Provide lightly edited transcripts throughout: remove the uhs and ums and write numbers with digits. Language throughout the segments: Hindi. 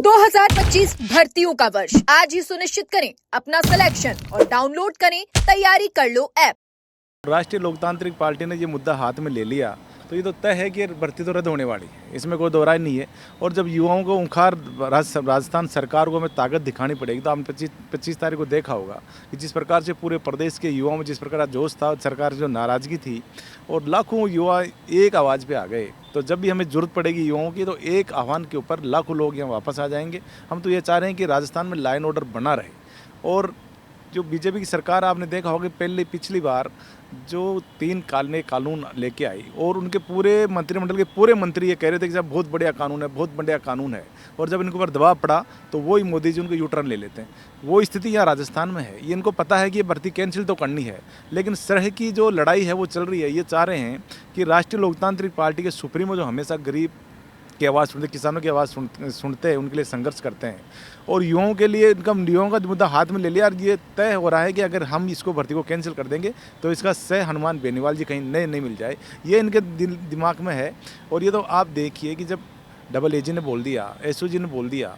2025 भर्तियों का वर्ष आज ही सुनिश्चित करें अपना सिलेक्शन और डाउनलोड करें तैयारी कर लो ऐप। राष्ट्रीय लोकतांत्रिक पार्टी ने ये मुद्दा हाथ में ले लिया तो ये तो तय है कि भर्ती तो रद्द होने वाली है, इसमें कोई दोहराई नहीं है। और जब युवाओं को उखाड़ राजस्थान सरकार को हमें ताकत दिखानी पड़ेगी। तो हमने 25 तारीख को देखा होगा कि जिस प्रकार से पूरे प्रदेश के युवाओं में जिस प्रकार का जोश था, सरकार जो नाराज़गी थी और लाखों युवा एक आवाज़ पे आ गए। तो जब भी हमें ज़रूरत पड़ेगी युवाओं की तो एक आह्वान के ऊपर लाखों लोग यहाँ वापस आ जाएंगे। हम तो ये चाह रहे हैं कि राजस्थान में लाइन ऑर्डर बना रहे। और जो बीजेपी की सरकार आपने देखा होगा पहले पिछली बार जो 3 कानून लेके आई और उनके पूरे मंत्रिमंडल के पूरे मंत्री ये कह रहे थे कि साहब बहुत बढ़िया कानून है, बहुत बढ़िया कानून है। और जब इनके ऊपर दबाव पड़ा तो वही मोदी जी उनको यू टर्न ले लेते हैं। वो स्थिति यहाँ राजस्थान में है। ये इनको पता है कि ये भर्ती कैंसिल तो करनी है, लेकिन सरह की जो लड़ाई है वो चल रही है। ये चाह रहे हैं कि राष्ट्रीय लोकतांत्रिक पार्टी के सुप्रीमो जो हमेशा गरीब की आवाज़ सुनते, किसानों की आवाज़ सुनते हैं, उनके लिए संघर्ष करते हैं और युवाओं के लिए युवाओं का मुद्दा हाथ में ले लिया। और ये तय हो रहा है कि अगर हम इसको भर्ती को कैंसिल कर देंगे तो इसका श्रेय हनुमान बेनीवाल जी कहीं नहीं मिल जाए, ये इनके दिमाग में है। और ये तो आप देखिए कि जब डबल एजी ने बोल दिया, एसओजी ने बोल दिया,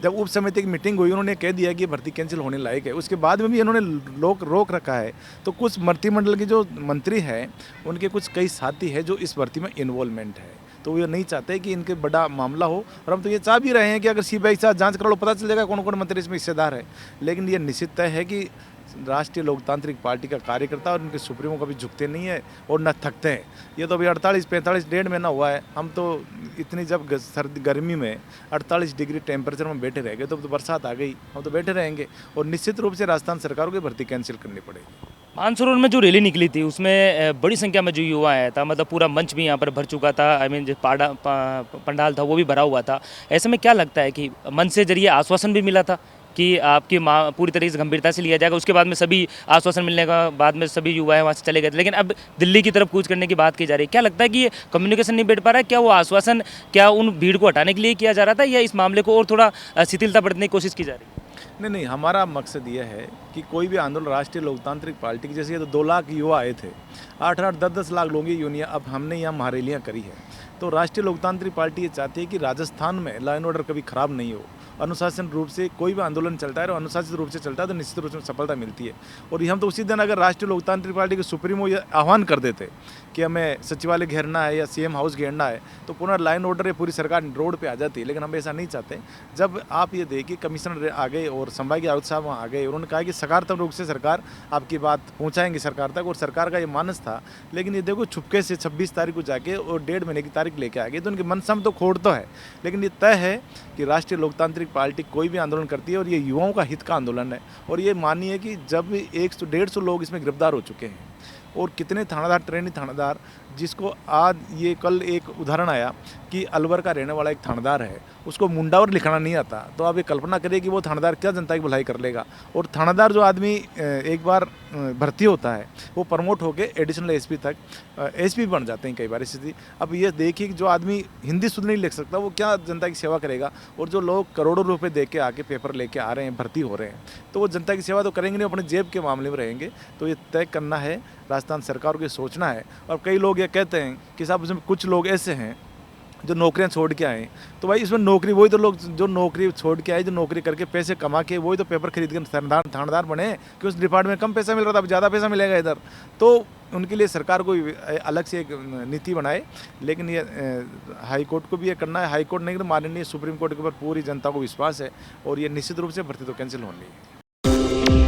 जब उप समिति की मीटिंग हुई उन्होंने कह दिया कि भर्ती कैंसिल होने लायक है, उसके बाद में भी इन्होंने रोक रखा है। तो कुछ मंत्रिमंडल के जो मंत्री हैं उनके कुछ कई साथी हैं जो इस भर्ती में इन्वॉल्वमेंट है। तो वो नहीं चाहते कि इनके बड़ा मामला हो। और हम तो ये चाह भी रहे हैं कि अगर सीबीआई के साथ जांच करा लो, पता चल जाएगा कौन कौन मंत्री इसमें हिस्सेदार है। लेकिन ये निश्चित तय है कि राष्ट्रीय लोकतांत्रिक पार्टी का कार्यकर्ता और उनके सुप्रीमो कभी झुकते नहीं है और न थकते हैं। ये तो अभी 48-45 डेढ़ महीना हुआ है। हम तो इतनी जब सर्दी गर्मी में 48 डिग्री टेम्परेचर में बैठे रह गए, तो बरसात आ गई, हम तो बैठे रहेंगे। और निश्चित रूप से राजस्थान सरकार को भर्ती कैंसिल करनी पड़ेगी। मानसरोवर में जो रैली निकली थी उसमें बड़ी संख्या में जो युवा आया था, मतलब पूरा मंच भी यहाँ पर भर चुका था। जो पंडाल था वो भी भरा हुआ था। ऐसे में क्या लगता है कि मंच से जरिए आश्वासन भी मिला था कि आपकी पूरी तरीके से गंभीरता से लिया जाएगा, उसके बाद में सभी आश्वासन मिलने का बाद में सभी युवा वहाँ से चले गए थे, लेकिन अब दिल्ली की तरफ कूच करने की बात की जा रही है। क्या लगता है कि ये कम्युनिकेशन नहीं बैठ पा रहा है? क्या वो आश्वासन क्या उन भीड़ को हटाने के लिए किया जा रहा था या इस मामले को और थोड़ा शिथिलता बरतने की कोशिश की जा रही है? नहीं, हमारा मकसद ये है कि कोई भी आंदोलन राष्ट्रीय लोकतांत्रिक पार्टी की, जैसे ये तो 2 लाख युवा आए थे, 8-8, 10-10 लाख लोगों की यूनियन, अब हमने यहाँ महारैलियाँ करी है। तो राष्ट्रीय लोकतांत्रिक पार्टी ये चाहती है कि राजस्थान में लॉ एंड ऑर्डर कभी खराब नहीं हो। अनुशासन रूप से कोई भी आंदोलन चलता है और अनुशासित रूप से चलता है तो निश्चित रूप से सफलता मिलती है। और हम तो उसी दिन अगर राष्ट्रीय लोकतांत्रिक पार्टी के सुप्रीमो ये आह्वान कर देते कि हमें सचिवालय घेरना है या सीएम हाउस घेरना है तो पुनः लॉ एंड ऑर्डर पूरी सरकार रोड पे आ जाती है। लेकिन हम ऐसा नहीं चाहते। जब आप ये देखिए कमिश्नर आ गए और संभागीय आयुक्त साहब वहाँ आ गए, उन्होंने कहा कि सकारात्मक रूप से सरकार आपकी बात पहुँचाएंगे सरकार तक, और सरकार का ये मानस था। लेकिन ये देखो छुपके से 26 तारीख को जाके और 1.5 महीने की तारीख लेके आ गए। तो उनके मनसा में तो खोड़ तो है, लेकिन ये तय है कि राष्ट्रीय लोकतांत्रिक पार्टी कोई भी आंदोलन करती है और ये युवाओं का हित का आंदोलन है। और ये मानिए कि जब 100-150 लोग इसमें गिरफ्तार हो चुके हैं और कितने थानादार, ट्रेनी थानादार, जिसको आज ये कल एक उदाहरण आया कि अलवर का रहने वाला एक थानेदार है, उसको मुंडावर लिखना नहीं आता। तो आप ये कल्पना करिए कि वो थानेदार क्या जनता की भलाई कर लेगा। और थानेदार जो आदमी एक बार भर्ती होता है वो प्रमोट होकर एडिशनल एसपी तक एसपी बन जाते हैं कई बार स्थिति। अब ये देखिए कि जो आदमी हिंदी शुद्ध नहीं लिख सकता वो क्या जनता की सेवा करेगा। और जो लोग करोड़ों रुपये दे के आके पेपर लेके आ रहे हैं, भर्ती हो रहे हैं, तो वो जनता की सेवा तो करेंगे नहीं, अपने जेब के मामले में रहेंगे। तो ये तय करना है राजस्थान सरकार को, ये सोचना है। और कई लोग ये कहते हैं कि साहब उसमें कुछ लोग ऐसे हैं जो नौकरियां छोड़ के आए, तो भाई इसमें नौकरी वही तो लोग जो नौकरी छोड़ के आए, जो नौकरी करके पैसे कमा के वही तो पेपर खरीद के थानेदार बने कि उस डिपार्टमेंट में कम पैसा मिल रहा था, अब ज़्यादा पैसा मिलेगा इधर। तो उनके लिए सरकार को अलग से एक नीति बनाए। लेकिन ये हाई कोर्ट को भी ये करना है। हाई कोर्ट नहीं तो माननीय सुप्रीम कोर्ट के ऊपर पूरी जनता को विश्वास है और ये निश्चित रूप से भर्ती तो कैंसिल होनी है।